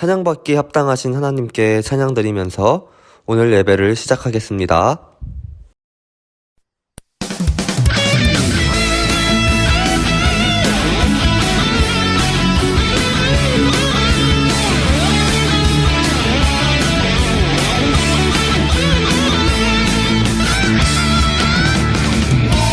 찬양받기에 합당하신 하나님께 찬양드리면서 오늘 예배를 시작하겠습니다. 내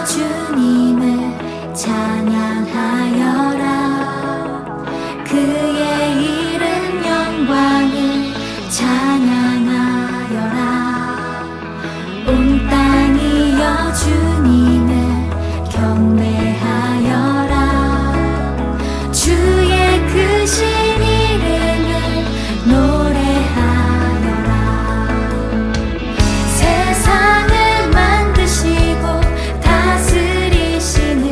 주님을 찬양하여라. 그의 이름 영광을 찬양하여라. 온 땅이여 주님을 경배하여라. 주의 크신 이름을 노래하여라. 세상을 만드시고 다스리시는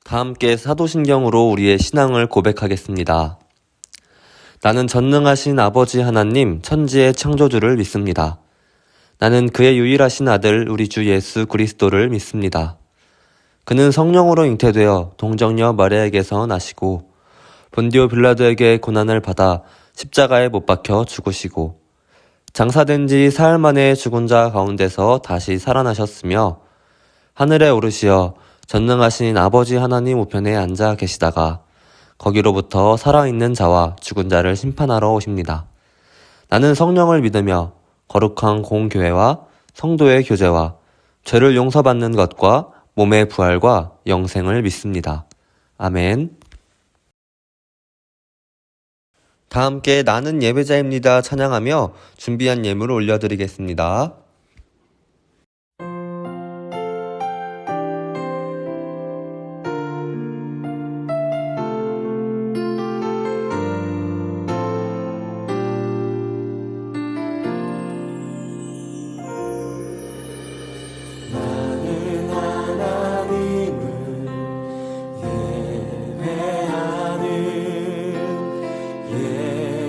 다 함께 사도신경으로 우리의 신앙을 고백하겠습니다. 나는 전능하신 아버지 하나님 천지의 창조주를 믿습니다. 나는 그의 유일하신 아들 우리 주 예수 그리스도를 믿습니다. 그는 성령으로 잉태되어 동정녀 마리아에게서 나시고 본디오 빌라도에게 고난을 받아 십자가에 못 박혀 죽으시고 장사된 지 사흘 만에 죽은 자 가운데서 다시 살아나셨으며 하늘에 오르시어 전능하신 아버지 하나님 우편에 앉아 계시다가 거기로부터 살아있는 자와 죽은 자를 심판하러 오십니다. 나는 성령을 믿으며 거룩한 공교회와 성도의 교제와 죄를 용서받는 것과 몸의 부활과 영생을 믿습니다. 아멘. 다 함께 나는 예배자입니다 찬양하며 준비한 예물을 올려드리겠습니다. 나는 하나님을 예배하는 예배자입니다.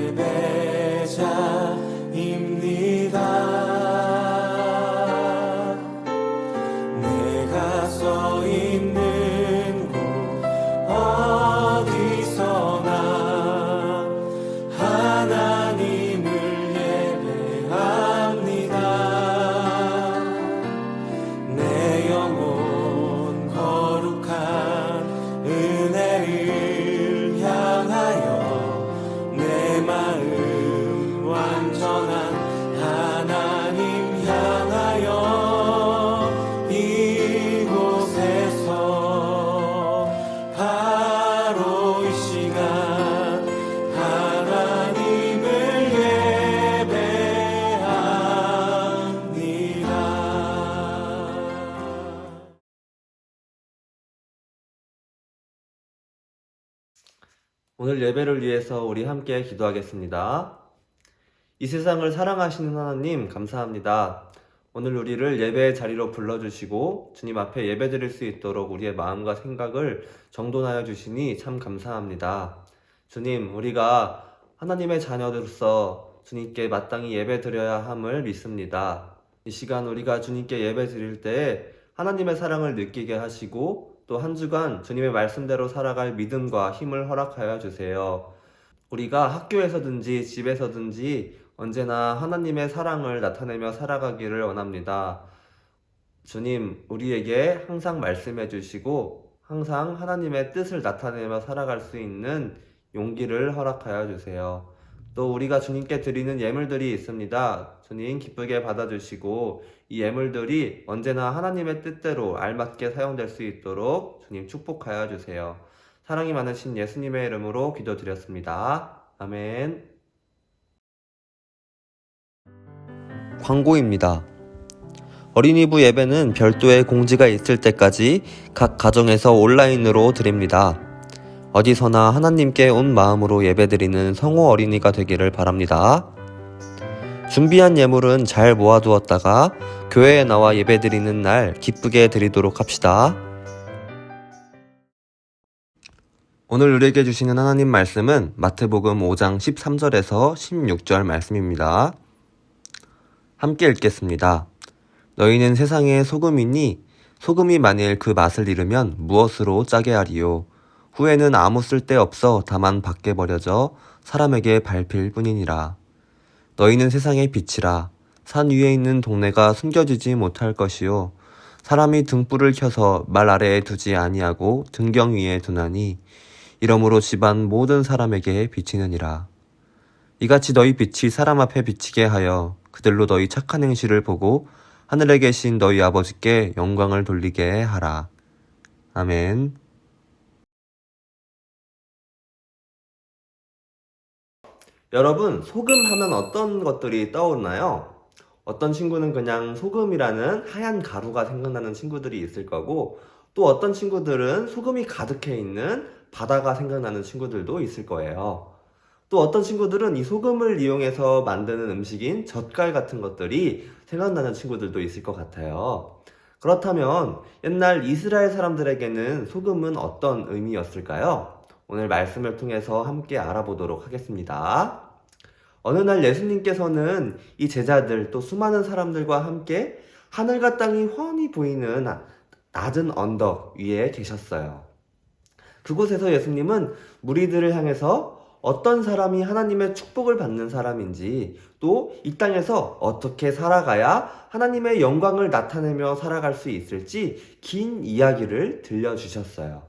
내가 서 있는 곳 어디서나 하나님을 예배합니다. 내 영혼 거룩한 은혜를 향하여 내 마음 완전한 하나님 향하여 이곳에서 바로 이 시간 하나님을 예배합니다. 오늘 예배를 위해서 우리 함께 기도하겠습니다. 이 세상을 사랑하시는 하나님 감사합니다. 오늘 우리를 예배의 자리로 불러주시고 주님 앞에 예배드릴 수 있도록 우리의 마음과 생각을 정돈하여 주시니 참 감사합니다. 주님, 우리가 하나님의 자녀들로서 주님께 마땅히 예배드려야 함을 믿습니다. 이 시간 우리가 주님께 예배드릴 때 하나님의 사랑을 느끼게 하시고 또 한 주간 주님의 말씀대로 살아갈 믿음과 힘을 허락하여 주세요. 우리가 학교에서든지 집에서든지 언제나 하나님의 사랑을 나타내며 살아가기를 원합니다. 주님, 우리에게 항상 말씀해 주시고 항상 하나님의 뜻을 나타내며 살아갈 수 있는 용기를 허락하여 주세요. 또 우리가 주님께 드리는 예물들이 있습니다. 주님 기쁘게 받아주시고 이 예물들이 언제나 하나님의 뜻대로 알맞게 사용될 수 있도록 주님 축복하여 주세요. 사랑이 많으신 예수님의 이름으로 기도드렸습니다. 아멘. 광고입니다. 어린이부 예배는 별도의 공지가 있을 때까지 각 가정에서 온라인으로 드립니다. 어디서나 하나님께 온 마음으로 예배드리는 성호 어린이가 되기를 바랍니다. 준비한 예물은 잘 모아두었다가 교회에 나와 예배드리는 날 기쁘게 드리도록 합시다. 오늘 우리에게 주시는 하나님 말씀은 마태복음 5장 13절에서 16절 말씀입니다. 함께 읽겠습니다. 너희는 세상의 소금이니 소금이 만일 그 맛을 잃으면 무엇으로 짜게 하리요. 후에는 아무 쓸데없어 다만 밖에 버려져 사람에게 밟힐 뿐이니라. 너희는 세상의 빛이라. 산 위에 있는 동네가 숨겨지지 못할 것이요. 사람이 등불을 켜서 말 아래에 두지 아니하고 등경 위에 두나니 이러므로 집안 모든 사람에게 비치느니라. 이같이 너희 빛이 사람 앞에 비치게 하여 그들로 너희 착한 행실을 보고 하늘에 계신 너희 아버지께 영광을 돌리게 하라. 아멘. 여러분, 소금 하면 어떤 것들이 떠오르나요? 어떤 친구는 그냥 소금이라는 하얀 가루가 생각나는 친구들이 있을 거고, 또 어떤 친구들은 소금이 가득해 있는 바다가 생각나는 친구들도 있을 거예요. 또 어떤 친구들은 이 소금을 이용해서 만드는 음식인 젓갈 같은 것들이 생각나는 친구들도 있을 것 같아요. 그렇다면 옛날 이스라엘 사람들에게는 소금은 어떤 의미였을까요? 오늘 말씀을 통해서 함께 알아보도록 하겠습니다. 어느 날 예수님께서는 이 제자들 또 수많은 사람들과 함께 하늘과 땅이 훤히 보이는 낮은 언덕 위에 계셨어요. 그곳에서 예수님은 무리들을 향해서 어떤 사람이 하나님의 축복을 받는 사람인지, 또 이 땅에서 어떻게 살아가야 하나님의 영광을 나타내며 살아갈 수 있을지 긴 이야기를 들려주셨어요.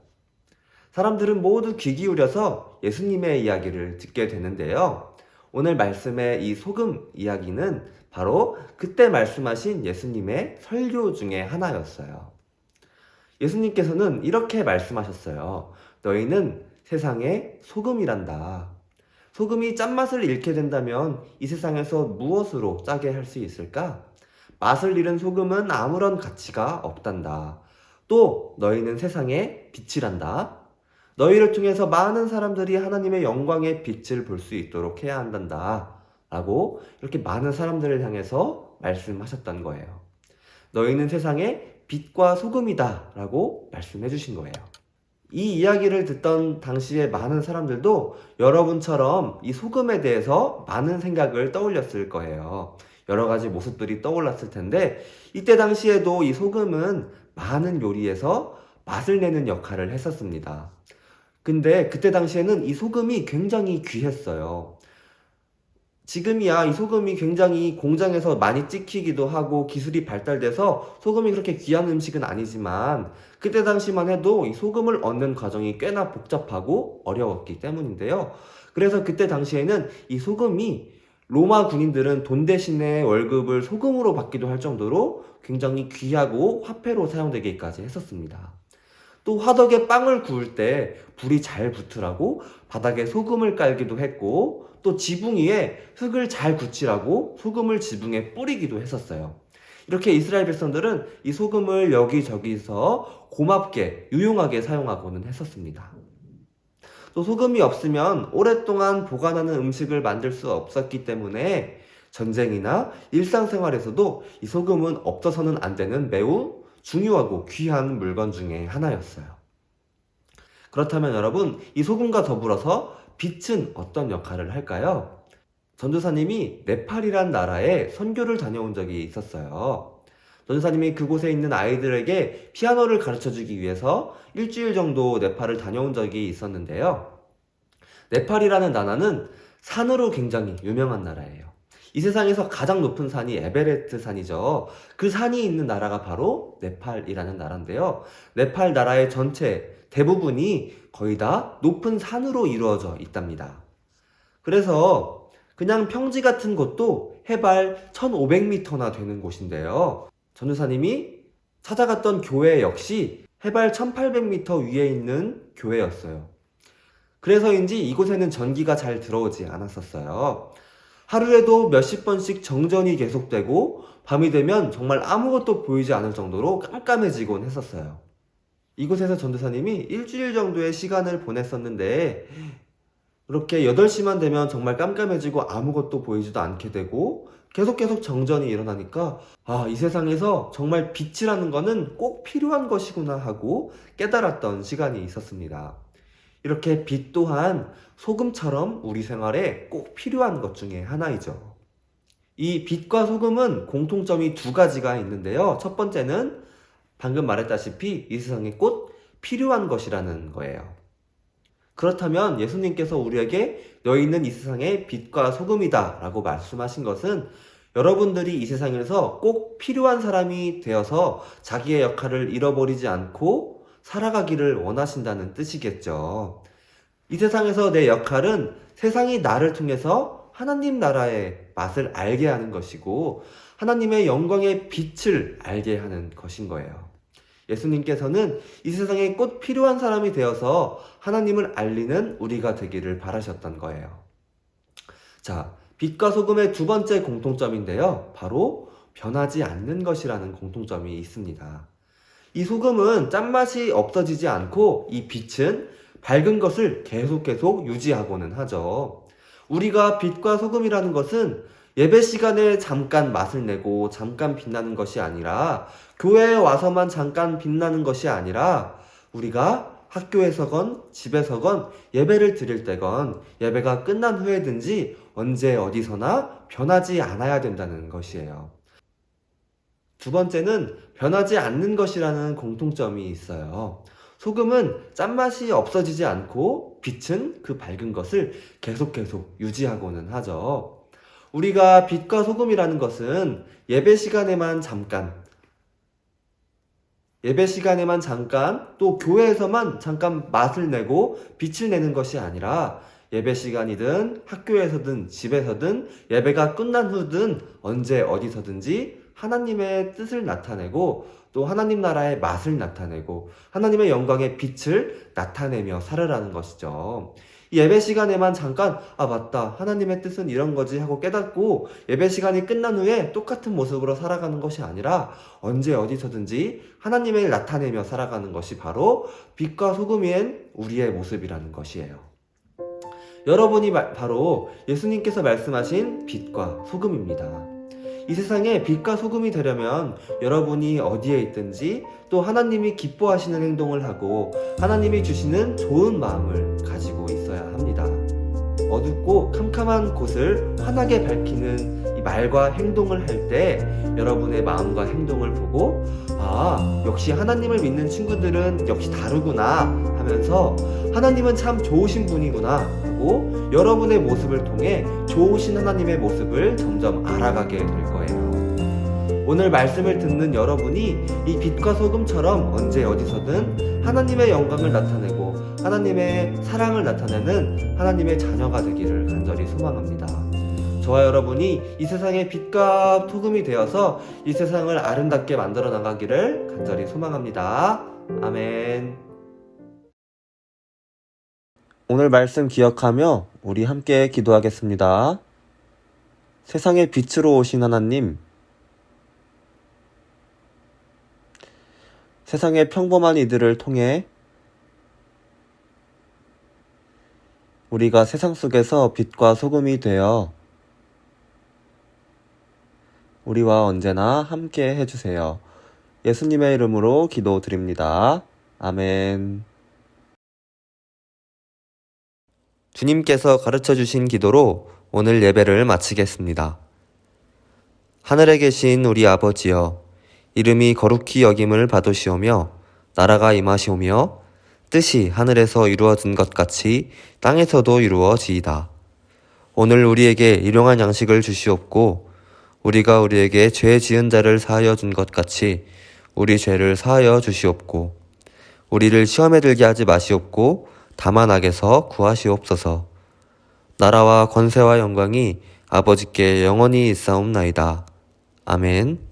사람들은 모두 귀 기울여서 예수님의 이야기를 듣게 되는데요. 오늘 말씀의 이 소금 이야기는 바로 그때 말씀하신 예수님의 설교 중에 하나였어요. 예수님께서는 이렇게 말씀하셨어요. 너희는 세상의 소금이란다. 소금이 짠맛을 잃게 된다면 이 세상에서 무엇으로 짜게 할 수 있을까? 맛을 잃은 소금은 아무런 가치가 없단다. 또 너희는 세상의 빛이란다. 너희를 통해서 많은 사람들이 하나님의 영광의 빛을 볼 수 있도록 해야 한단다. 라고 이렇게 많은 사람들을 향해서 말씀하셨던 거예요. 너희는 세상의 빛과 소금이다. 라고 말씀해 주신 거예요. 이 이야기를 듣던 당시에 많은 사람들도 여러분처럼 이 소금에 대해서 많은 생각을 떠올렸을 거예요. 여러 가지 모습들이 떠올랐을 텐데, 이때 당시에도 이 소금은 많은 요리에서 맛을 내는 역할을 했었습니다. 근데 그때 당시에는 이 소금이 굉장히 귀했어요. 지금이야 이 소금이 굉장히 공장에서 많이 찍히기도 하고 기술이 발달돼서 소금이 그렇게 귀한 음식은 아니지만, 그때 당시만 해도 이 소금을 얻는 과정이 꽤나 복잡하고 어려웠기 때문인데요. 그래서 그때 당시에는 이 소금이 로마 군인들은 돈 대신에 월급을 소금으로 받기도 할 정도로 굉장히 귀하고 화폐로 사용되기까지 했었습니다. 또 화덕에 빵을 구울 때 불이 잘 붙으라고 바닥에 소금을 깔기도 했고, 또 지붕 위에 흙을 잘 굳히라고 소금을 지붕에 뿌리기도 했었어요. 이렇게 이스라엘 백성들은 이 소금을 여기저기서 고맙게 유용하게 사용하고는 했었습니다. 또 소금이 없으면 오랫동안 보관하는 음식을 만들 수 없었기 때문에 전쟁이나 일상생활에서도 이 소금은 없어서는 안 되는 매우 중요하고 귀한 물건 중에 하나였어요. 그렇다면 여러분, 이 소금과 더불어서 빛은 어떤 역할을 할까요? 전도사님이 네팔이란 나라에 선교를 다녀온 적이 있었어요. 전도사님이 그곳에 있는 아이들에게 피아노를 가르쳐주기 위해서 일주일 정도 네팔을 다녀온 적이 있었는데요. 네팔이라는 나라는 산으로 굉장히 유명한 나라예요. 이 세상에서 가장 높은 산이 에베레스트 산이죠. 그 산이 있는 나라가 바로 네팔이라는 나라인데요. 네팔 나라의 전체 대부분이 거의 다 높은 산으로 이루어져 있답니다. 그래서 그냥 평지 같은 곳도 해발 1500m나 되는 곳인데요. 전도사님이 찾아갔던 교회 역시 해발 1800m 위에 있는 교회였어요. 그래서인지 이곳에는 전기가 잘 들어오지 않았었어요. 하루에도 몇십 번씩 정전이 계속되고 밤이 되면 정말 아무것도 보이지 않을 정도로 깜깜해지곤 했었어요. 이곳에서 전도사님이 일주일 정도의 시간을 보냈었는데, 그렇게 8시만 되면 정말 깜깜해지고 아무것도 보이지도 않게 되고 계속 정전이 일어나니까 이 세상에서 정말 빛이라는 거는 꼭 필요한 것이구나 하고 깨달았던 시간이 있었습니다. 이렇게 빛 또한 소금처럼 우리 생활에 꼭 필요한 것 중에 하나이죠. 이 빛과 소금은 공통점이 두 가지가 있는데요. 첫 번째는 방금 말했다시피 이 세상에 꼭 필요한 것이라는 거예요. 그렇다면 예수님께서 우리에게 너희는 이 세상의 빛과 소금이다 라고 말씀하신 것은 여러분들이 이 세상에서 꼭 필요한 사람이 되어서 자기의 역할을 잃어버리지 않고 살아가기를 원하신다는 뜻이겠죠. 이 세상에서 내 역할은 세상이 나를 통해서 하나님 나라의 맛을 알게 하는 것이고 하나님의 영광의 빛을 알게 하는 것인 거예요. 예수님께서는 이 세상에 꼭 필요한 사람이 되어서 하나님을 알리는 우리가 되기를 바라셨던 거예요. 자, 빛과 소금의 두 번째 공통점인데요. 바로 변하지 않는 것이라는 공통점이 있습니다. 이 소금은 짠맛이 없어지지 않고 이 빛은 밝은 것을 계속 유지하고는 하죠. 우리가 빛과 소금이라는 것은 예배 시간에 잠깐 맛을 내고 잠깐 빛나는 것이 아니라, 교회에 와서만 잠깐 빛나는 것이 아니라, 우리가 학교에서건 집에서건 예배를 드릴 때건 예배가 끝난 후에든지 언제 어디서나 변하지 않아야 된다는 것이에요. 두 번째는 변하지 않는 것이라는 공통점이 있어요. 소금은 짠맛이 없어지지 않고 빛은 그 밝은 것을 계속 유지하고는 하죠. 우리가 빛과 소금이라는 것은 예배 시간에만 잠깐, 또 교회에서만 잠깐 맛을 내고 빛을 내는 것이 아니라, 예배 시간이든 학교에서든 집에서든 예배가 끝난 후든 언제 어디서든지 하나님의 뜻을 나타내고 또 하나님 나라의 맛을 나타내고 하나님의 영광의 빛을 나타내며 살아라는 것이죠. 이 예배 시간에만 잠깐 맞다, 하나님의 뜻은 이런 거지 하고 깨닫고 예배 시간이 끝난 후에 똑같은 모습으로 살아가는 것이 아니라 언제 어디서든지 하나님을 나타내며 살아가는 것이 바로 빛과 소금인 우리의 모습이라는 것이에요. 여러분이 바로 예수님께서 말씀하신 빛과 소금입니다. 이 세상에 빛과 소금이 되려면 여러분이 어디에 있든지 또 하나님이 기뻐하시는 행동을 하고 하나님이 주시는 좋은 마음을 가지고 있어야 합니다. 어둡고 캄캄한 곳을 환하게 밝히는 이 말과 행동을 할 때 여러분의 마음과 행동을 보고 역시 하나님을 믿는 친구들은 역시 다르구나 하면서 하나님은 참 좋으신 분이구나 하고 여러분의 모습을 통해 좋으신 하나님의 모습을 점점 알아가게 될 거예요. 오늘 말씀을 듣는 여러분이 이 빛과 소금처럼 언제 어디서든 하나님의 영광을 나타내고 하나님의 사랑을 나타내는 하나님의 자녀가 되기를 간절히 소망합니다. 저와 여러분이 이 세상의 빛과 소금이 되어서 이 세상을 아름답게 만들어 나가기를 간절히 소망합니다. 아멘. 오늘 말씀 기억하며 우리 함께 기도하겠습니다. 세상의 빛으로 오신 하나님, 세상의 평범한 이들을 통해 우리가 세상 속에서 빛과 소금이 되어 우리와 언제나 함께 해주세요. 예수님의 이름으로 기도드립니다. 아멘. 주님께서 가르쳐주신 기도로 오늘 예배를 마치겠습니다. 하늘에 계신 우리 아버지여, 이름이 거룩히 여김을 받으시오며 나라가 임하시오며 뜻이 하늘에서 이루어진 것 같이 땅에서도 이루어지이다. 오늘 우리에게 일용할 양식을 주시옵고 우리가 우리에게 죄 지은 자를 사하여 준 것 같이 우리 죄를 사하여 주시옵고 우리를 시험에 들게 하지 마시옵고 다만 악에서 구하시옵소서. 나라와 권세와 영광이 아버지께 영원히 있사옵나이다. 아멘.